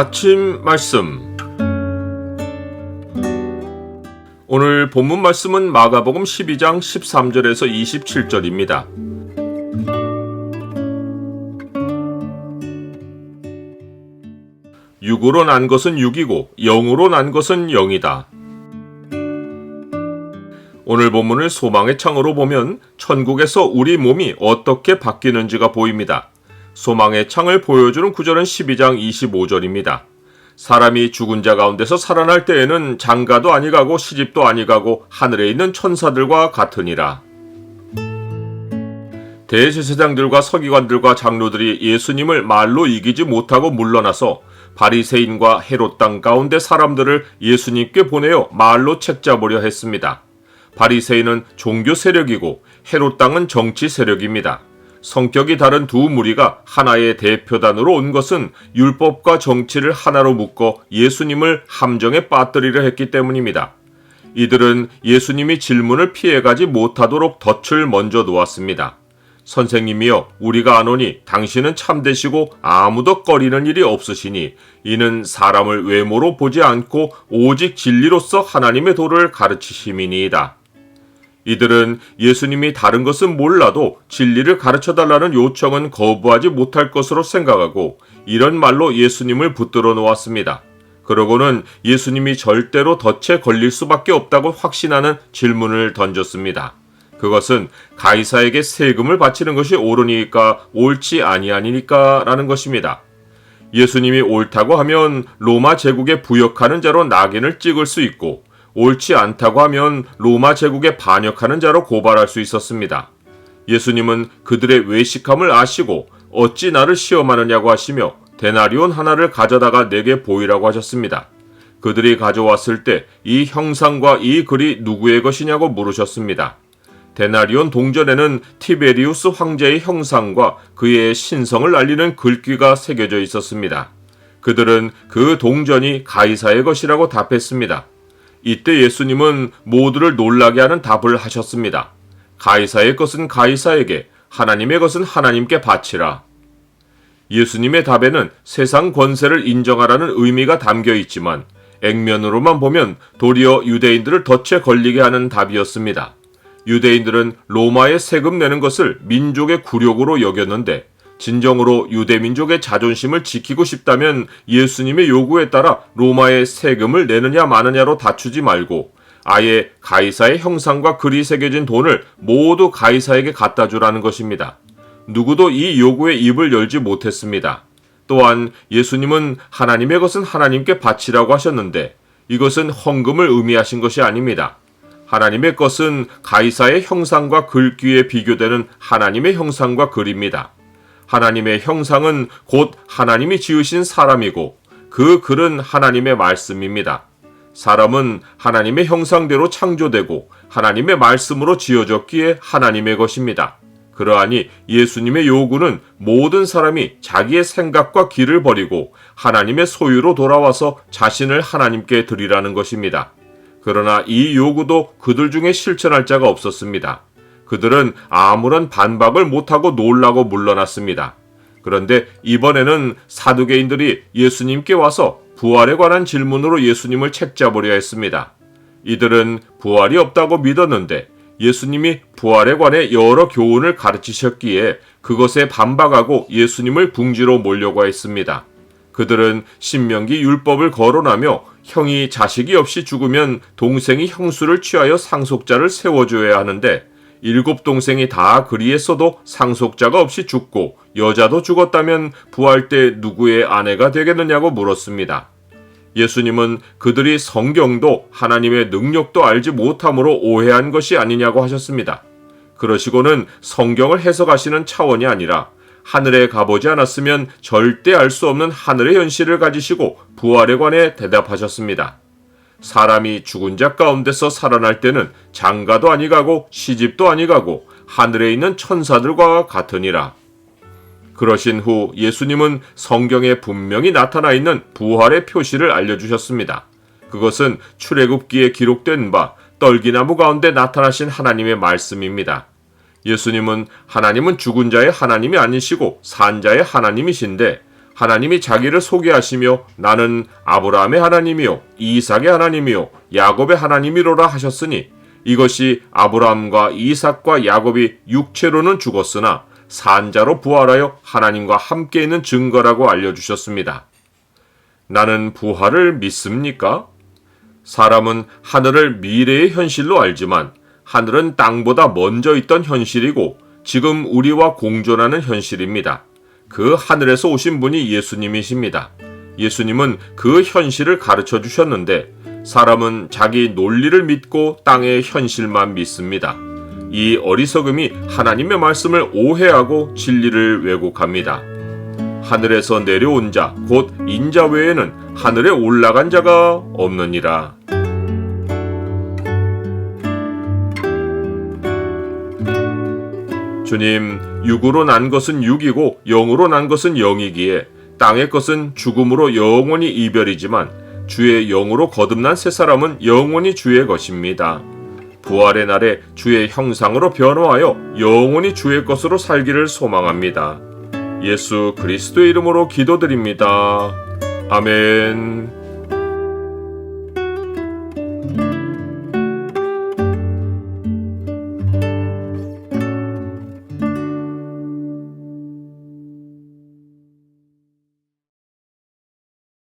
아침 말씀. 오늘 본문 말씀은 마가복음 12장 13절에서 27절입니다. 육으로 난 것은 육이고 영으로 난 것은 영이다. 오늘 본문을 소망의 창으로 보면 천국에서 우리 몸이 어떻게 바뀌는지가 보입니다. 소망의 창을 보여주는 구절은 12장 25절입니다. 사람이 죽은 자 가운데서 살아날 때에는 장가도 아니가고 시집도 아니가고 하늘에 있는 천사들과 같으니라. 대제사장들과 서기관들과 장로들이 예수님을 말로 이기지 못하고 물러나서 바리새인과 헤롯 땅 가운데 사람들을 예수님께 보내어 말로 책잡으려 했습니다. 바리새인은 종교 세력이고 헤롯 땅은 정치 세력입니다. 성격이 다른 두 무리가 하나의 대표단으로 온 것은 율법과 정치를 하나로 묶어 예수님을 함정에 빠뜨리려 했기 때문입니다. 이들은 예수님이 질문을 피해가지 못하도록 덫을 먼저 놓았습니다. 선생님이여, 우리가 아노니 당신은 참되시고 아무도 꺼리는 일이 없으시니 이는 사람을 외모로 보지 않고 오직 진리로서 하나님의 도를 가르치심이니이다. 이들은 예수님이 다른 것은 몰라도 진리를 가르쳐달라는 요청은 거부하지 못할 것으로 생각하고 이런 말로 예수님을 붙들어 놓았습니다. 그러고는 예수님이 절대로 덫에 걸릴 수밖에 없다고 확신하는 질문을 던졌습니다. 그것은 가이사에게 세금을 바치는 것이 옳으니까 옳지 아니하니까 라는 것입니다. 예수님이 옳다고 하면 로마 제국에 부역하는 자로 낙인을 찍을 수 있고 옳지 않다고 하면 로마 제국에 반역하는 자로 고발할 수 있었습니다. 예수님은 그들의 외식함을 아시고 어찌 나를 시험하느냐고 하시며 데나리온 하나를 가져다가 내게 보이라고 하셨습니다. 그들이 가져왔을 때 이 형상과 이 글이 누구의 것이냐고 물으셨습니다. 데나리온 동전에는 티베리우스 황제의 형상과 그의 신성을 알리는 글귀가 새겨져 있었습니다. 그들은 그 동전이 가이사의 것이라고 답했습니다. 이때 예수님은 모두를 놀라게 하는 답을 하셨습니다. 가이사의 것은 가이사에게, 하나님의 것은 하나님께 바치라. 예수님의 답에는 세상 권세를 인정하라는 의미가 담겨 있지만 액면으로만 보면 도리어 유대인들을 덫에 걸리게 하는 답이었습니다. 유대인들은 로마에 세금 내는 것을 민족의 굴욕으로 여겼는데 진정으로 유대민족의 자존심을 지키고 싶다면 예수님의 요구에 따라 로마에 세금을 내느냐 마느냐로 다투지 말고 아예 가이사의 형상과 글이 새겨진 돈을 모두 가이사에게 갖다 주라는 것입니다. 누구도 이 요구에 입을 열지 못했습니다. 또한 예수님은 하나님의 것은 하나님께 바치라고 하셨는데 이것은 헌금을 의미하신 것이 아닙니다. 하나님의 것은 가이사의 형상과 글귀에 비교되는 하나님의 형상과 글입니다. 하나님의 형상은 곧 하나님이 지으신 사람이고 그 글은 하나님의 말씀입니다. 사람은 하나님의 형상대로 창조되고 하나님의 말씀으로 지어졌기에 하나님의 것입니다. 그러하니 예수님의 요구는 모든 사람이 자기의 생각과 길을 버리고 하나님의 소유로 돌아와서 자신을 하나님께 드리라는 것입니다. 그러나 이 요구도 그들 중에 실천할 자가 없었습니다. 그들은 아무런 반박을 못하고 놀라고 물러났습니다. 그런데 이번에는 사두개인들이 예수님께 와서 부활에 관한 질문으로 예수님을 책잡으려 했습니다. 이들은 부활이 없다고 믿었는데 예수님이 부활에 관해 여러 교훈을 가르치셨기에 그것에 반박하고 예수님을 궁지로 몰려고 했습니다. 그들은 신명기 율법을 거론하며 형이 자식이 없이 죽으면 동생이 형수를 취하여 상속자를 세워줘야 하는데 7 동생이 다 그리했어도 상속자가 없이 죽고 여자도 죽었다면 부활 때 누구의 아내가 되겠느냐고 물었습니다. 예수님은 그들이 성경도 하나님의 능력도 알지 못함으로 오해한 것이 아니냐고 하셨습니다. 그러시고는 성경을 해석하시는 차원이 아니라 하늘에 가보지 않았으면 절대 알 수 없는 하늘의 현실을 가지시고 부활에 관해 대답하셨습니다. 사람이 죽은 자 가운데서 살아날 때는 장가도 아니가고 시집도 아니가고 하늘에 있는 천사들과 같으니라. 그러신 후 예수님은 성경에 분명히 나타나 있는 부활의 표시를 알려주셨습니다. 그것은 출애굽기에 기록된 바 떨기나무 가운데 나타나신 하나님의 말씀입니다. 예수님은 하나님은 죽은 자의 하나님이 아니시고 산 자의 하나님이신데 하나님이 자기를 소개하시며 나는 아브라함의 하나님이요 이삭의 하나님이요 야곱의 하나님이로라 하셨으니 이것이 아브라함과 이삭과 야곱이 육체로는 죽었으나 산자로 부활하여 하나님과 함께 있는 증거라고 알려주셨습니다. 나는 부활을 믿습니까? 사람은 하늘을 미래의 현실로 알지만 하늘은 땅보다 먼저 있던 현실이고 지금 우리와 공존하는 현실입니다. 그 하늘에서 오신 분이 예수님이십니다. 예수님은 그 현실을 가르쳐 주셨는데 사람은 자기 논리를 믿고 땅의 현실만 믿습니다. 이 어리석음이 하나님의 말씀을 오해하고 진리를 왜곡합니다. 하늘에서 내려온 자, 곧 인자 외에는 하늘에 올라간 자가 없느니라. 주님, 육으로 난 것은 육이고 영으로 난 것은 영이기에 땅의 것은 죽음으로 영원히 이별이지만 주의 영으로 거듭난 새 사람은 영원히 주의 것입니다. 부활의 날에 주의 형상으로 변화하여 영원히 주의 것으로 살기를 소망합니다. 예수 그리스도의 이름으로 기도드립니다. 아멘.